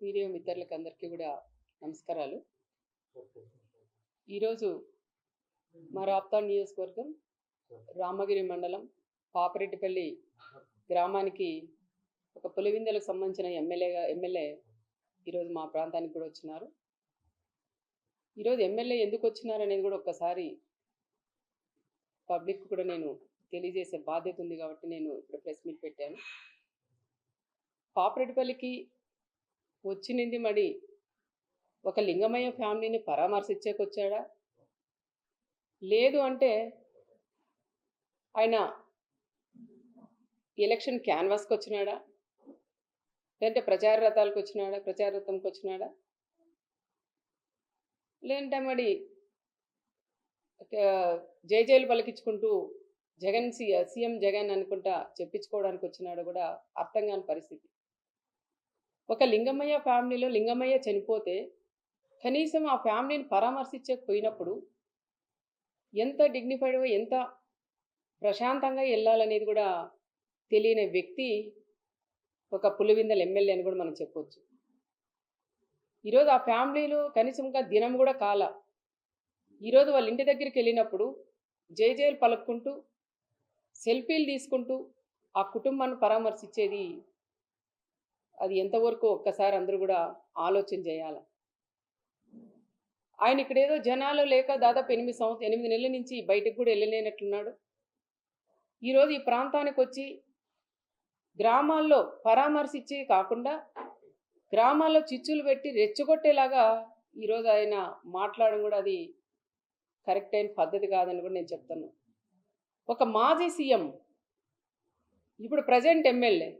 Media మిత్రులకు అందరికీ కూడా నమస్కారాలు. ఈరోజు మా రాప్తాడు నియోజకవర్గం రామగిరి మండలం పాపరెడ్డిపల్లి గ్రామానికి ఒక పులివిందలకు సంబంధించిన ఎమ్మెల్యే ఈరోజు మా ప్రాంతానికి కూడా వచ్చినారు. ఈరోజు ఎమ్మెల్యే ఎందుకు వచ్చినారు అనేది కూడా ఒక్కసారి పబ్లిక్ కూడా నేను తెలియజేసే బాధ్యత ఉంది కాబట్టి నేను ఇప్పుడు ప్రెస్ మీట్ పెట్టాను. పాపరెడ్డిపల్లికి వచ్చింది మరి ఒక లింగమయ్య ఫ్యామిలీని పరామర్శించేకొచ్చాడా, లేదు అంటే ఆయన ఎలక్షన్ క్యాన్వాస్కి వచ్చినాడా, లేదంటే ప్రచార రథాలకు వచ్చినాడా, ప్రచార రథంకి వచ్చినాడా, లేదంటే మరి జైలు పలికించుకుంటూ జగన్ సీఎం జగన్ అనుకుంటా చెప్పించుకోవడానికి వచ్చినాడు కూడా అర్థం కాని పరిస్థితి. ఒక లింగమయ్య ఫ్యామిలీలో లింగమయ్య చనిపోతే కనీసం ఆ ఫ్యామిలీని పరామర్శించకపోయినప్పుడు ఎంత డిగ్నిఫైడ్గా ఎంత ప్రశాంతంగా వెళ్ళాలనేది కూడా తెలియని వ్యక్తి ఒక పులివిందల ఎమ్మెల్యే అని కూడా మనం చెప్పొచ్చు. ఈరోజు ఆ ఫ్యామిలీలో కనీసంగా దినం కూడా కాల. ఈరోజు వాళ్ళ ఇంటి దగ్గరికి వెళ్ళినప్పుడు జైలు పలుక్కుంటూ సెల్ఫీలు తీసుకుంటూ ఆ కుటుంబాన్ని పరామర్శించేది అది ఎంతవరకు ఒక్కసారి అందరూ కూడా ఆలోచన చేయాలి. ఆయన ఇక్కడ ఏదో జనాలు లేక దాదాపు 8 నెలల నుంచి బయటకు కూడా వెళ్ళలేనట్లున్నాడు. ఈరోజు ఈ ప్రాంతానికి వచ్చి గ్రామాల్లో పరామర్శించి కాకుండా గ్రామాల్లో చిచ్చులు పెట్టి రెచ్చగొట్టేలాగా ఈరోజు ఆయన మాట్లాడడం కూడా అది కరెక్ట్ అయిన పద్ధతి కాదని కూడా నేను చెప్తాను. ఒక మాజీ సీఎం ఇప్పుడు ప్రజెంట్ ఎమ్మెల్యే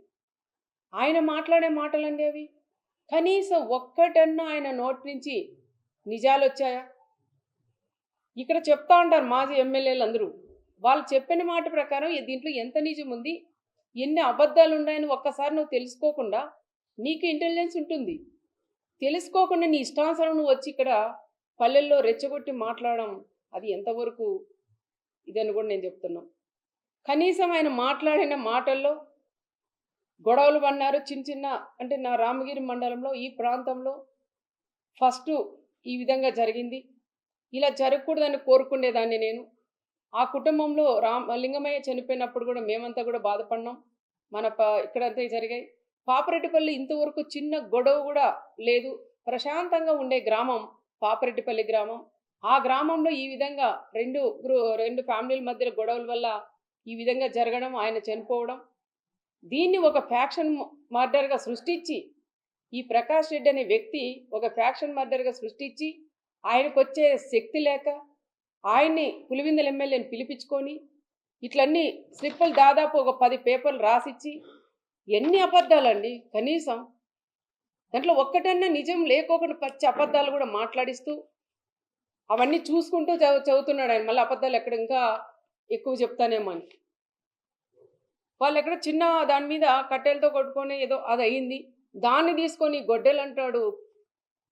ఆయన మాట్లాడే మాటలండి అవి. కనీసం ఒక్కటన్నా ఆయన నోటి నుంచి నిజాలు వచ్చాయా? ఇక్కడ చెప్తా ఉంటారు మాజీ ఎమ్మెల్యేలు అందరూ, వాళ్ళు చెప్పిన మాట ప్రకారం దీంట్లో ఎంత నిజం ఉంది, ఎన్ని అబద్ధాలు ఉన్నాయని ఒక్కసారి నువ్వు తెలుసుకోకుండా, నీకు ఇంటెలిజెన్స్ ఉంటుంది, తెలుసుకోకుండా నీ ఇష్టానుసారం నువ్వు వచ్చి ఇక్కడ పల్లెల్లో రెచ్చగొట్టి మాట్లాడడం అది ఎంతవరకు ఇదని కూడా నేను చెప్తున్నాను. కనీసం ఆయన మాట్లాడిన మాటల్లో గొడవలు పడినారు చిన్న అంటే నా రామగిరి మండలంలో ఈ ప్రాంతంలో ఫస్ట్ ఈ విధంగా జరిగింది. ఇలా జరగకూడదని కోరుకునేదాన్ని నేను. ఆ కుటుంబంలో లింగమయ్య చనిపోయినప్పుడు కూడా మేమంతా కూడా బాధపడినాం. ఇక్కడంతా జరిగాయి. పాపరెడ్డిపల్లి ఇంతవరకు చిన్న గొడవ కూడా లేదు, ప్రశాంతంగా ఉండే గ్రామం పాపరెడ్డిపల్లి గ్రామం. ఆ గ్రామంలో ఈ విధంగా రెండు ఫ్యామిలీల మధ్య గొడవల వల్ల ఈ విధంగా జరగడం, ఆయన చనిపోవడం, దీన్ని ఒక ఫ్యాక్షన్ మర్డర్గా సృష్టించి ఈ ప్రకాష్ రెడ్డి అనే వ్యక్తి ఒక ఫ్యాక్షన్ మర్డర్గా సృష్టించి ఆయనకు వచ్చే శక్తి లేక ఆయన్ని పులివిందల ఎమ్మెల్యేని పిలిపించుకొని ఇట్లన్నీ స్లిప్పులు దాదాపు ఒక 10 పేపర్లు రాసిచ్చి ఎన్ని అబద్ధాలండి. కనీసం దాంట్లో ఒక్కటన్నా నిజం లేకోకుండా పచ్చి అబద్ధాలు కూడా మాట్లాడిస్తూ అవన్నీ చూసుకుంటూ చదువుతున్నాడు ఆయన. మళ్ళీ అబద్ధాలు ఎక్కడ ఇంకా ఎక్కువ చెప్తానేమో అని. వాళ్ళు ఎక్కడ చిన్న దాని మీద కట్టెలతో కొట్టుకొని ఏదో అది అయింది, దాన్ని తీసుకొని గొడ్డెలు అంటాడు,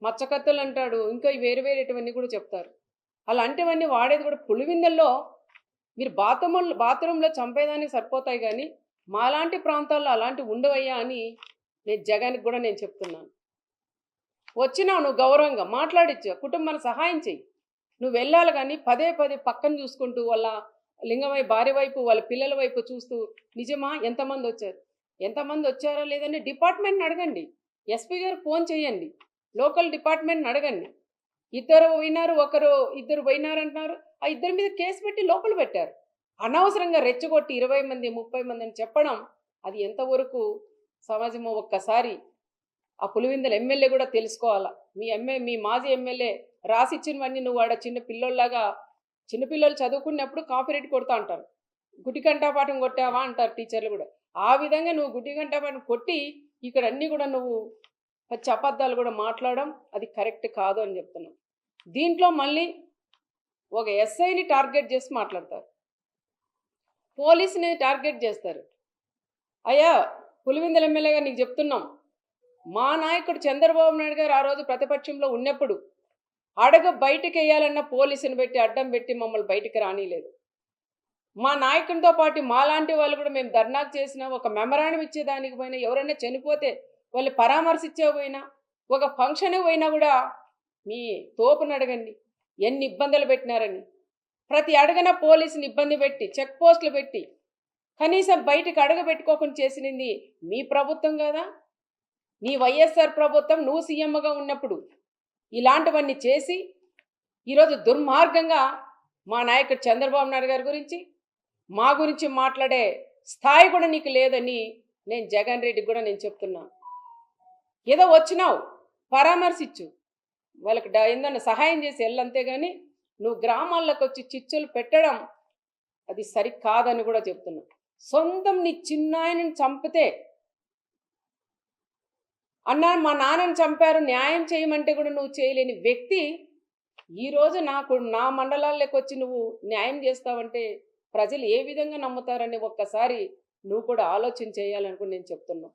మచ్చకత్తెలు అంటాడు, ఇంకా వేరేటివన్నీ కూడా చెప్తారు. అలాంటివన్నీ వాడేది కూడా పులివిందల్లో. మీరు బాత్రూంలో చంపేదానికి సరిపోతాయి కానీ మాలాంటి ప్రాంతాల్లో అలాంటివి ఉండవయ్యా అని నేను జగన్కి కూడా నేను చెప్తున్నాను. వచ్చినావు నువ్వు గౌరవంగా మాట్లాడిచ్చు, కుటుంబాన్ని సహాయం చెయ్యి, నువ్వు వెళ్ళాలి కానీ పదే పక్కన చూసుకుంటూ వాళ్ళ లింగమయ్య భార్య వైపు వాళ్ళ పిల్లల వైపు చూస్తూ నిజమా ఎంతమంది వచ్చారా లేదని డిపార్ట్మెంట్ని అడగండి, ఎస్పీ గారు ఫోన్ చేయండి, లోకల్ డిపార్ట్మెంట్ని అడగండి. ఇద్దరు పోయినారు అంటున్నారు, ఆ ఇద్దరి మీద కేసు పెట్టి లోపల పెట్టారు. అనవసరంగా రెచ్చగొట్టి 20 మంది 30 మంది అని చెప్పడం అది ఎంతవరకు సమాజమో ఒక్కసారి ఆ పులివిందల ఎమ్మెల్యే కూడా తెలుసుకోవాలా. మీ మాజీ ఎమ్మెల్యే రాసిచ్చినవన్నీ నువ్వు ఆడ చిన్నపిల్లలు చదువుకున్నప్పుడు కాపీరైట్ కొడతా అంటారు, గుడ్డి కంఠపాఠం కొట్టావా అంటారు టీచర్లు కూడా. ఆ విధంగా నువ్వు గుడ్డి కంఠపాఠం కొట్టి ఇక్కడ అన్నీ కూడా నువ్వు పచ్చి అబద్ధాలు కూడా మాట్లాడడం అది కరెక్ట్ కాదు అని చెప్తున్నావు. దీంట్లో మళ్ళీ ఒక ఎస్ఐని టార్గెట్ చేసి మాట్లాడతారు, పోలీసుని టార్గెట్ చేస్తారు. అయ్యా పులివిందల ఎమ్మెల్యేగా నీకు చెప్తున్నాం, మా నాయకుడు చంద్రబాబు నాయుడు గారు ఆ రోజు ప్రతిపక్షంలో ఉన్నప్పుడు బయటికి వేయాలన్న పోలీసుని పెట్టి అడ్డం పెట్టి మమ్మల్ని బయటికి రానిలేదు. మా నాయకునితో పాటు మాలాంటి వాళ్ళు కూడా మేము ధర్నాకు చేసినా, ఒక మెమరాండం ఇచ్చేదానికి పోయినా, ఎవరైనా చనిపోతే వాళ్ళు పరామర్శించే పోయినా ఒక ఫంక్షన్ పోయినా కూడా మీ తోపును అడగండి ఎన్ని ఇబ్బందులు పెట్టినారని. ప్రతి అడగన పోలీసుని ఇబ్బంది పెట్టి చెక్ పోస్టులు పెట్టి కనీసం బయటికి అడగబెట్టుకోకుండా చేసినది మీ ప్రభుత్వం కదా. నీ వైఎస్ఆర్ ప్రభుత్వం నువ్వు సీఎంగా ఉన్నప్పుడు ఇలాంటివన్నీ చేసి ఈరోజు దుర్మార్గంగా మా నాయకుడు చంద్రబాబు నాయుడు గారి గురించి మా గురించి మాట్లాడే స్థాయి కూడా నీకు లేదని నేను జగన్ రెడ్డికి కూడా నేను చెప్తున్నా. ఏదో వచ్చినావు పరామర్శించు, వాళ్ళకి ఏందన్నా సహాయం చేసి వెళ్ళంతే కానీ నువ్వు గ్రామాల్లోకి వచ్చి చిచ్చులు పెట్టడం అది సరికాదని కూడా చెప్తున్నా. సొంతం నీ చిన్నాయనని చంపితే అన్నా మా నాన్నని చంపారు న్యాయం చేయమంటే కూడా నువ్వు చేయలేని వ్యక్తి ఈరోజు నా మండలాల్లోకి వచ్చి నువ్వు న్యాయం చేస్తావంటే ప్రజలు ఏ విధంగా నమ్ముతారని ఒక్కసారి నువ్వు కూడా ఆలోచన చేయాలనుకుని నేను చెప్తున్నా.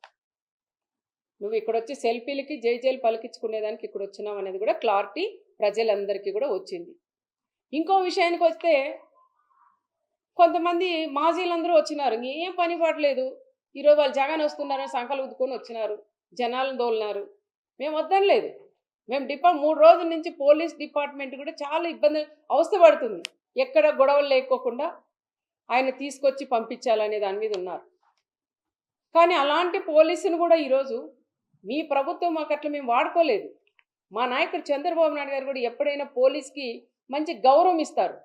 నువ్వు ఇక్కడ వచ్చి సెల్ఫీలకి జైలు పలికించుకునేదానికి ఇక్కడ వచ్చినావు అనేది కూడా క్లారిటీ ప్రజలందరికీ కూడా వచ్చింది. ఇంకో విషయానికి వస్తే కొంతమంది మాజీలందరూ వచ్చినారు, ఏం పని పడలేదు, ఈరోజు వాళ్ళు జగన్ వస్తున్నారని సంకలు ఉద్దుకొని వచ్చినారు, జనాలను దోలినారు. మేము వద్దనలేదు. మేము 3 రోజుల నుంచి పోలీస్ డిపార్ట్మెంట్ కూడా చాలా ఇబ్బంది అవస్థ పడుతుంది. ఎక్కడ గొడవలు లేకోకుండా ఆయన తీసుకొచ్చి పంపించాలనే దాని మీద ఉన్నారు. కానీ అలాంటి పోలీసును కూడా ఈరోజు మీ ప్రభుత్వం మాకు అట్లా మేము వాడుకోలేదు. మా నాయకుడు చంద్రబాబు నాయుడు గారు కూడా ఎప్పుడైనా పోలీస్కి మంచి గౌరవం ఇస్తారు.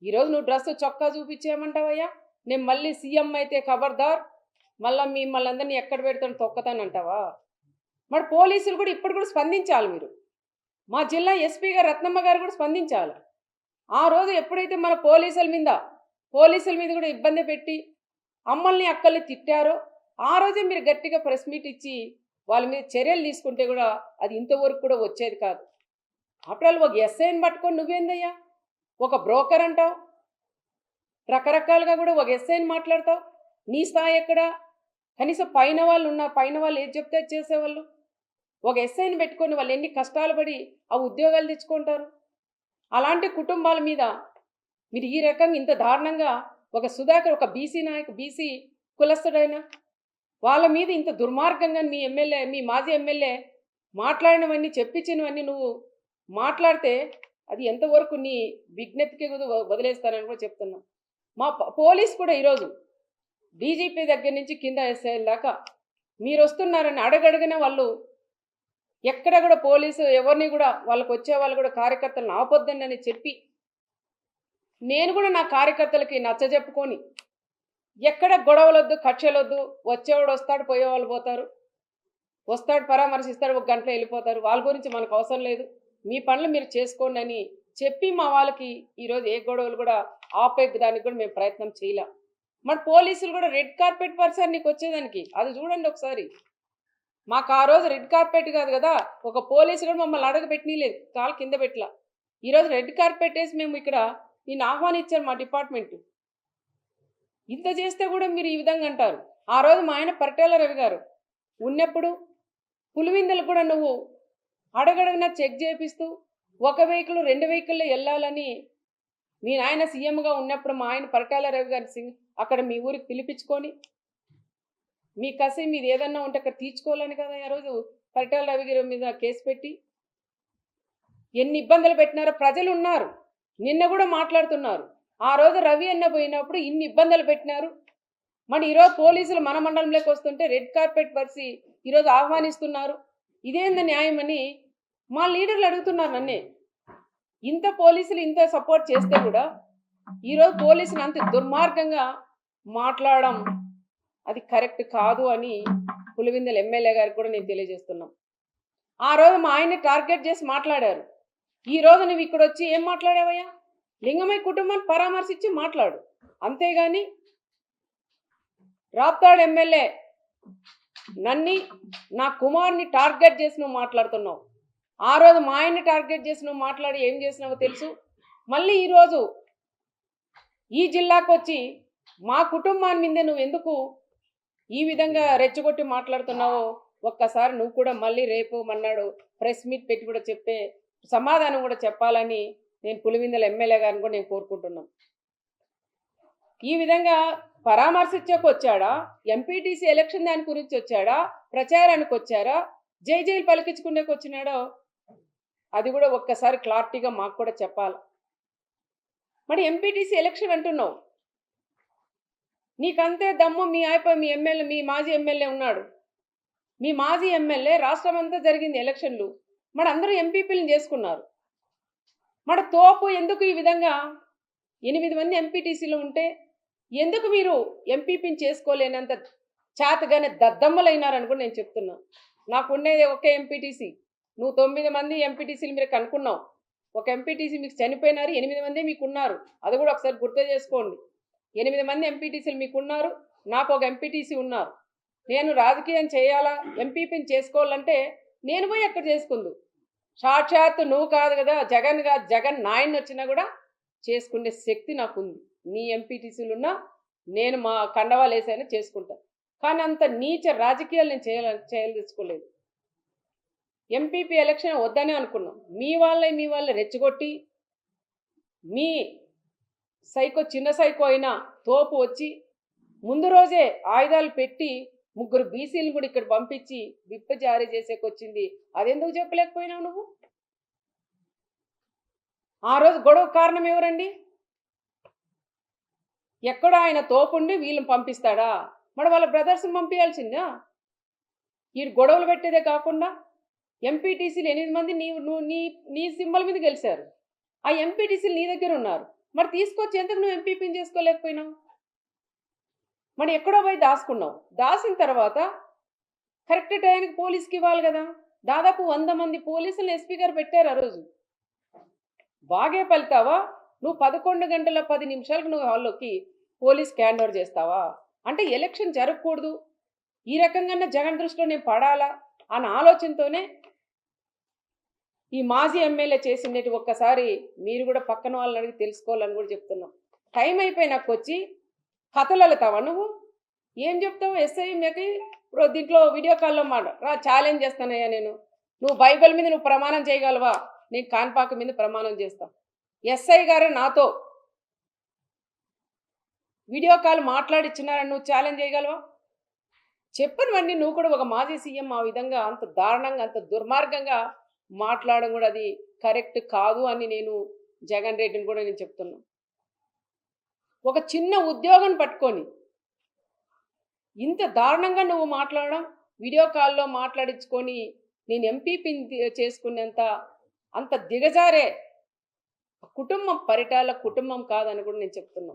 ఈరోజు నువ్వు డ్రెస్ చొక్కా చూపించేయమంటావయ్యా, నేను మళ్ళీ సీఎం అయితే ఖబర్దార్ మళ్ళీ మిమ్మల్ని అందరినీ ఎక్కడ పెడతాను తొక్కతానంటావా? మరి పోలీసులు కూడా ఇప్పుడు కూడా స్పందించాలి. మీరు మా జిల్లా ఎస్పీ గారు రత్నమ్మ గారు కూడా స్పందించాలి. ఆ రోజు ఎప్పుడైతే మన పోలీసుల మీద కూడా ఇబ్బంది పెట్టి అమ్మల్ని అక్కల్ని తిట్టారో ఆ రోజే మీరు గట్టిగా ప్రెస్ మీట్ ఇచ్చి వాళ్ళ మీద చర్యలు తీసుకుంటే కూడా అది ఇంతవరకు కూడా వచ్చేది కాదు. అప్పుడు ఒక ఎస్ఐని పట్టుకొని నువ్వేందయ్యా ఒక బ్రోకర్ అంటావు, రకరకాలుగా కూడా ఒక ఎస్ఐని మాట్లాడతావు. నీ స్థాయి ఎక్కడా? కనీసం పైన వాళ్ళు ఏది చెప్తే చేసేవాళ్ళు. ఒక ఎస్ఐని పెట్టుకొని వాళ్ళు ఎన్ని కష్టాలు పడి ఆ ఉద్యోగాలు తెచ్చుకుంటారు. అలాంటి కుటుంబాల మీద మీరు ఈ రకంగా ఇంత దారుణంగా ఒక సుధాకర్ ఒక బీసీ కులస్తుడైన వాళ్ళ మీద ఇంత దుర్మార్గంగా మీ మాజీ ఎమ్మెల్యే మాట్లాడినవన్నీ చెప్పించినవన్నీ నువ్వు మాట్లాడితే అది ఎంతవరకు నీ విజ్ఞతకి వదిలేస్తానని కూడా చెప్తున్నా. మా పోలీస్ కూడా ఈరోజు డీజీపీ దగ్గర నుంచి కింద ఎస్ఐల దాకా మీరు వస్తున్నారని అడగడిగిన వాళ్ళు ఎక్కడ కూడా పోలీసు ఎవరిని కూడా వాళ్ళకు వచ్చే వాళ్ళు కూడా కార్యకర్తలను ఆపొద్దని చెప్పి నేను కూడా నా కార్యకర్తలకి నచ్చజెప్పుకొని ఎక్కడ గొడవలొద్దు కక్షలొద్దు, వచ్చేవాడు వస్తాడు పోయేవాళ్ళు పోతారు, వస్తాడు పరామర్శిస్తాడు 1 గంటలో వెళ్ళిపోతారు, వాళ్ళ గురించి మనకు అవసరం లేదు, మీ పనులు మీరు చేసుకోండి అని చెప్పి మా వాళ్ళకి ఈరోజు ఏ గొడవలు కూడా ఆపేదానికి కూడా మేము ప్రయత్నం చేయలేం. మన పోలీసులు కూడా రెడ్ కార్పెట్ పరిసర్ నీకు వచ్చేదానికి అది చూడండి ఒకసారి. మాకు ఆ రోజు రెడ్ కార్పెట్ కాదు కదా, ఒక పోలీసు కూడా మమ్మల్ని అడగబెట్టనీలేదు, కాలు కింద పెట్టలా. ఈరోజు రెడ్ కార్పెట్ వేసి మేము ఇక్కడ నేను ఆహ్వానించారు మా డిపార్ట్మెంట్. ఇంత చేస్తే కూడా మీరు ఈ విధంగా అంటారు. ఆ రోజు మా ఆయన పరిటాల రవి గారు ఉన్నప్పుడు పులివిందలు కూడా నువ్వు అడగడగినా చెక్ చేపిస్తూ 1 వెహికల్ 2 వెహికల్లో వెళ్ళాలని మీ నాయన సీఎంగా ఉన్నప్పుడు మా ఆయన పరిటాల రవి గారి అక్కడ మీ ఊరికి పిలిపించుకొని మీ కసి మీది ఏదన్నా ఉంటే అక్కడ తీర్చుకోవాలని కదా ఆ రోజు పరిటాల రవి గారి మీద కేసు పెట్టి ఎన్ని ఇబ్బందులు పెట్టినారో ప్రజలు ఉన్నారు. నిన్న కూడా మాట్లాడుతున్నారు, ఆ రోజు రవి అన్న పోయినప్పుడు ఇన్ని ఇబ్బందులు పెట్టినారు. మరి ఈరోజు పోలీసులు మన మండలంలోకి వస్తుంటే రెడ్ కార్పెట్ పరిచి ఈరోజు ఆహ్వానిస్తున్నారు, ఇదేంది న్యాయం అని మా లీడర్లు అడుగుతున్నారు నన్నే. ఇంత పోలీసులు ఇంత సపోర్ట్ చేస్తే కూడా ఈరోజు పోలీసులు అంత దుర్మార్గంగా మాట్లాడడం అది కరెక్ట్ కాదు అని పులివిందల ఎమ్మెల్యే గారికి కూడా నేను తెలియజేస్తున్నాం. ఆ రోజు మా ఆయన్ని టార్గెట్ చేసి మాట్లాడారు, ఈ రోజు నువ్వు ఇక్కడ వచ్చి ఏం మాట్లాడావయ్యా? లింగమయ్య కుటుంబాన్ని పరామర్శించి మాట్లాడు, అంతేగాని రాప్తాడు ఎమ్మెల్యే నన్ని నా కుమార్ని టార్గెట్ చేసి నువ్వు మాట్లాడుతున్నావు. ఆ రోజు మా ఆయన్ని టార్గెట్ చేసి నువ్వు మాట్లాడి ఏం చేసినావో తెలుసు. మళ్ళీ ఈరోజు ఈ జిల్లాకు వచ్చి మా కుటుంబాన్ని మీదే నువ్వు ఎందుకు ఈ విధంగా రెచ్చగొట్టి మాట్లాడుతున్నావో ఒక్కసారి నువ్వు కూడా మళ్ళీ రేపు మన్నాడు ప్రెస్ మీట్ పెట్టి కూడా చెప్పే సమాధానం కూడా చెప్పాలని నేను పులివిందల ఎమ్మెల్యే గారిని కూడా నేను కోరుకుంటున్నాను. ఈ విధంగా పరామర్శించకు వచ్చాడా, ఎంపీటీసీ ఎలక్షన్ దాని గురించి వచ్చాడా, ప్రచారానికి వచ్చారా, జై జైలు పలికించుకునేకి వచ్చినాడో అది కూడా ఒక్కసారి క్లారిటీగా మాకు కూడా చెప్పాలి. మరి ఎంపీటీసీ ఎలక్షన్ అంటున్నావు, నీకంతే దమ్ము మీ ఎమ్మెల్యే, మీ మాజీ ఎమ్మెల్యే ఉన్నాడు. మీ మాజీ ఎమ్మెల్యే రాష్ట్రం అంతా జరిగింది ఎలక్షన్లు, మరి అందరూ ఎంపీపీలను చేసుకున్నారు. మరి తోపు ఎందుకు ఈ విధంగా 8 మంది ఎంపీటీసీలు ఉంటే ఎందుకు మీరు ఎంపీపీని చేసుకోలేనంత చేతగానే దద్దమ్మలైనారని కూడా నేను చెప్తున్నా. నాకు ఉండేది ఒకే ఎంపీటీసీ, నువ్వు 9 మంది ఎంపీటీసీలు మీరు కనుక్కున్నావు. ఒక ఎంపీటీసీ మీకు చనిపోయినారు, 8 మంది మీకు ఉన్నారు. అది కూడా ఒకసారి గుర్తు చేసుకోండి. 8 మంది ఎంపీటీసీలు మీకు ఉన్నారు, నాకు ఒక ఎంపీటీసీ ఉన్నారు. నేను రాజకీయం చేయాలా, ఎంపీపీని చేసుకోవాలంటే నేను పోయి ఎక్కడ చేసుకుందు. సాక్షాత్తు నువ్వు కాదు కదా, జగన్ నాయన్ని వచ్చినా కూడా చేసుకునే శక్తి నాకుంది. నీ ఎంపీటీసీలు ఉన్నా నేను మా కండవాలు వేసైనా చేసుకుంటాను. కానీ అంత నీచ రాజకీయాలు నేను చేయదలుచుకోలేదు. ఎంపీపీ ఎలక్షన్ వద్దనే అనుకున్నాం. మీ వాళ్ళే రెచ్చగొట్టి, మీ చిన్న సైకో అయినా తోపు వచ్చి ముందు రోజే ఆయుధాలు పెట్టి 3 బీసీలను కూడా ఇక్కడ పంపించి విప్ జారీ చేసేకొచ్చింది. అదెందుకు చెప్పలేకపోయినావు నువ్వు? ఆ రోజు గొడవ కారణం ఎవరండి? ఎక్కడ ఆయన తోపుండి వీళ్ళని పంపిస్తాడా? మరి వాళ్ళ బ్రదర్స్ని పంపించాల్సిందా? ఈ గొడవలు పెట్టేదే కాకుండా ఎంపీటీసీలు 8 మంది నీ సింబల్ మీద గెలిచారు. ఆ ఎంపీటీసీలు నీ దగ్గర ఉన్నారు. మరి తీసుకొచ్చి ఎందుకు నువ్వు ఎంపీపీని చేసుకోలేకపోయినావు? మరి ఎక్కడో పోయి దాచుకున్నావు. దాచిన తర్వాత కరెక్ట్ టైంకి పోలీస్కి ఇవ్వాలి కదా. దాదాపు 100 మంది పోలీసులను ఎస్పీ గారు పెట్టారు ఆ రోజు. బాగే పలుతావా? నువ్వు 11 గంటల 10 నిమిషాలకు నువ్వు హాల్లోకి పోలీస్కి హ్యాండ్ ఓవర్ చేస్తావా? అంటే ఎలక్షన్ జరగకూడదు, ఈ రకంగా జగన్ దృష్టిలో నేను పడాలా అన్న ఆలోచనతోనే ఈ మాజీ ఎమ్మెల్యే చేసిండేటి ఒక్కసారి మీరు కూడా పక్కన వాళ్ళని అడిగి తెలుసుకోవాలని కూడా చెప్తున్నాం. టైం అయిపోయినాక వచ్చి కథలు వెళ్తావా నువ్వు? ఏం చెప్తావు? ఎస్ఐ మీకు దీంట్లో వీడియో కాల్లో ఛాలెంజ్ చేస్తానయ్యా నేను. నువ్వు బైబిల్ మీద నువ్వు ప్రమాణం చేయగలవా? నేను కాన్పాక మీద ప్రమాణం చేస్తా. ఎస్ఐ గారు నాతో వీడియో కాల్ మాట్లాడిచ్చినారని నువ్వు ఛాలెంజ్ చేయగలవా? చెప్పనివన్నీ నువ్వు కూడా ఒక మాజీ సీఎం ఆ విధంగా అంత దారుణంగా అంత దుర్మార్గంగా మాట్లాడడం కూడా అది కరెక్ట్ కాదు అని నేను జగన్ రెడ్డిని కూడా నేను చెప్తున్నా. ఒక చిన్న ఉద్యోగం పట్టుకొని ఇంత దారుణంగా నువ్వు మాట్లాడడం, వీడియో కాల్లో మాట్లాడించుకొని నేను ఎంపీపీని చేసుకునేంత అంత దిగజారే కుటుంబం, పరిటాల కుటుంబం కాదని కూడా నేను చెప్తున్నా.